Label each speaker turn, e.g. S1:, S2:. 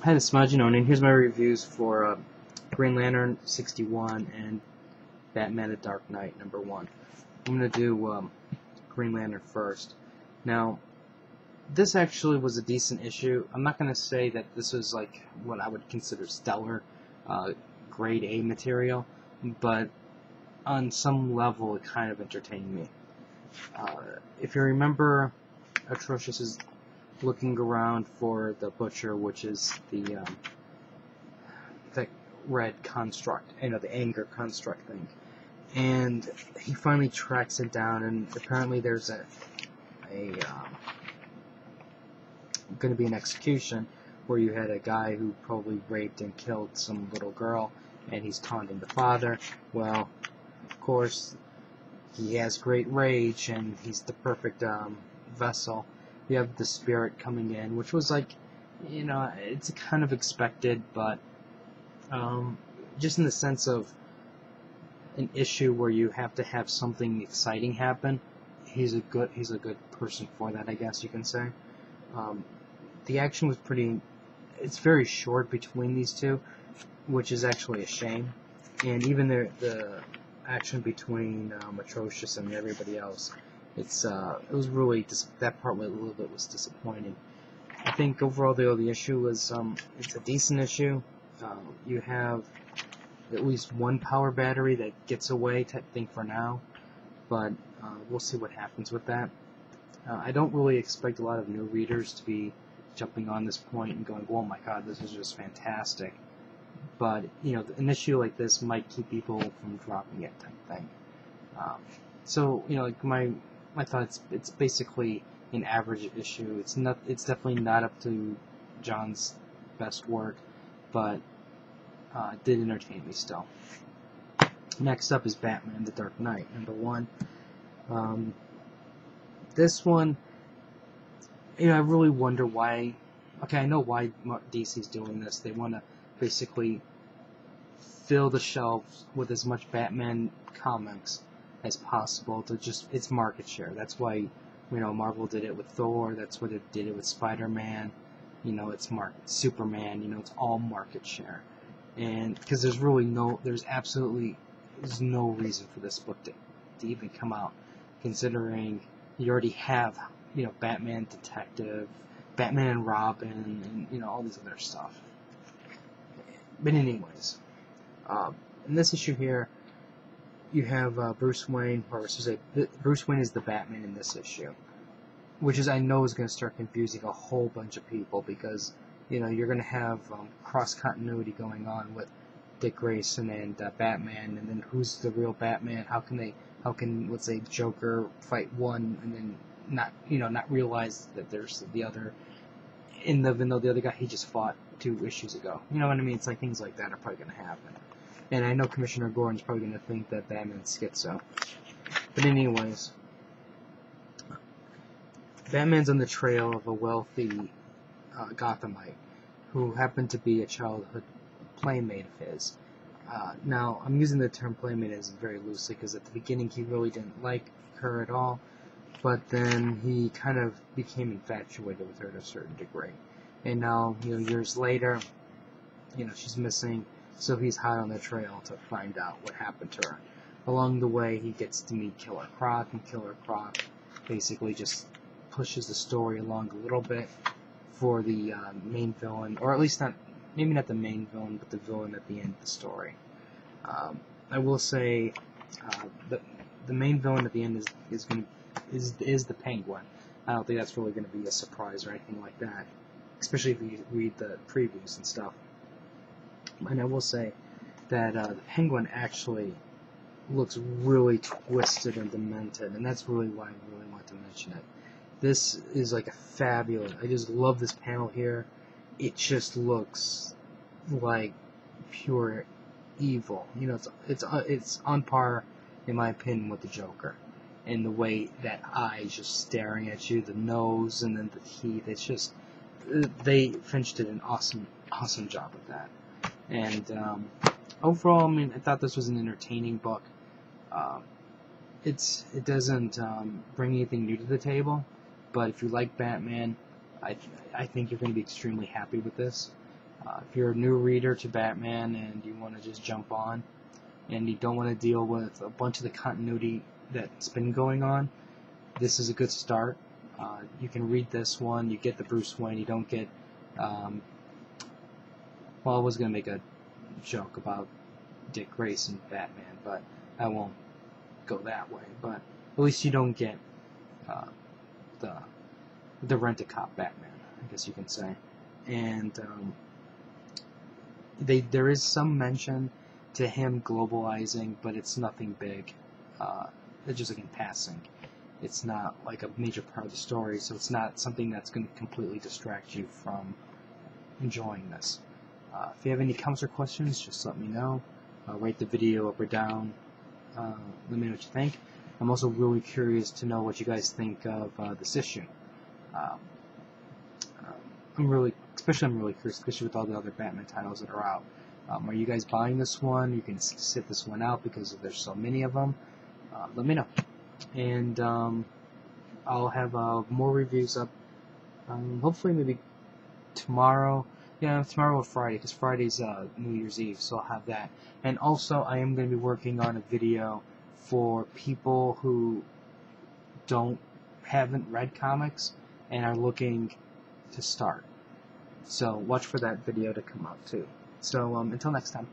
S1: Hi, this is Majinone, and here's my reviews for Green Lantern 61 and Batman The Dark Knight #1. I'm going to do Green Lantern first. Now, this actually was a decent issue. I'm not going to say that this was like what I would consider stellar, grade A material, but on some level it kind of entertained me. If you remember, Atrocious is looking around for the Butcher, which is the red construct, the anger construct thing, and he finally tracks it down. And apparently, there's going to be an execution where you had a guy who probably raped and killed some little girl, and he's taunting the father. Well, of course, he has great rage, and he's the perfect vessel. You have the Spirit coming in, which was like, it's kind of expected, but just in the sense of an issue where you have to have something exciting happen, he's a good person for that, I guess you can say. The action was it's very short between these two, which is actually a shame. And even the action between Atrocious and everybody else, it was really that part a little bit was disappointing. I think overall the issue was it's a decent issue. You have at least one power battery that gets away type thing for now, but we'll see what happens with that. I don't really expect a lot of new readers to be jumping on this point and going, "Oh my God, this is just fantastic." But an issue like this might keep people from dropping it type thing. So like my thoughts, it's basically an average issue. It's definitely not up to John's best work, but it did entertain me still. Next up is Batman The Dark Knight #1. This one, I really wonder why. Okay, I know why DC's doing this. They want to basically fill the shelves with as much Batman comics as possible to its market share. That's why Marvel did it with Thor. That's what it did it with Spider-Man. It's Superman. It's all market share. And because there's absolutely no reason for this book to even come out, considering you already have Batman Detective, Batman and Robin, and all these other stuff. But anyways, in this issue here, you have Bruce Wayne, or Bruce Wayne is the Batman in this issue, which I know is going to start confusing a whole bunch of people because you're going to have cross continuity going on with Dick Grayson and Batman, and then who's the real Batman? How can let's say Joker fight one and then not realize that there's the other, even though the other guy he just fought 2 issues ago. You know what I mean? It's like things like that are probably going to happen. And I know Commissioner Gordon's probably going to think that Batman's schizo. But anyways, Batman's on the trail of a wealthy Gothamite who happened to be a childhood playmate of his. Now, I'm using the term playmate as very loosely because at the beginning he really didn't like her at all, but then he kind of became infatuated with her to a certain degree. And now, years later, she's missing, so he's hot on the trail to find out what happened to her. Along the way, he gets to meet Killer Croc, and Killer Croc basically just pushes the story along a little bit for the main villain, or at least maybe not the main villain, but the villain at the end of the story. I will say the main villain at the end is the Penguin. I don't think that's really going to be a surprise or anything like that, especially if you read the previews and stuff. And I will say that the Penguin actually looks really twisted and demented, and that's really why I really want to mention it. This is like a fabulous. I just love this panel here. It just looks like pure evil. It's on par, in my opinion, with the Joker. And the way that eye is just staring at you, the nose, and then the teeth. It's just they finished did an awesome job with that. And overall, I thought this was an entertaining book. It doesn't bring anything new to the table, but if you like Batman, I think you're going to be extremely happy with this. If you're a new reader to Batman and you want to just jump on, and you don't want to deal with a bunch of the continuity that's been going on, this is a good start. You can read this one, you get the Bruce Wayne, you don't get, well, I was going to make a joke about Dick Grayson Batman, but I won't go that way, but at least you don't get the Rent-A-Cop Batman, I guess you can say. And there is some mention to him globalizing, but it's nothing big. It's just like in passing. It's not like a major part of the story, so it's not something that's going to completely distract you from enjoying this. If you have any comments or questions, just let me know. Rate the video up or down. Let me know what you think. I'm also really curious to know what you guys think of this issue. I'm really curious, especially with all the other Batman titles that are out. Are you guys buying this one? You can sit this one out because there's so many of them. Let me know. And I'll have more reviews up. Hopefully, maybe tomorrow. Yeah, tomorrow or Friday, because Friday's New Year's Eve, so I'll have that. And also, I am going to be working on a video for people who haven't read comics and are looking to start. So watch for that video to come out too. So until next time.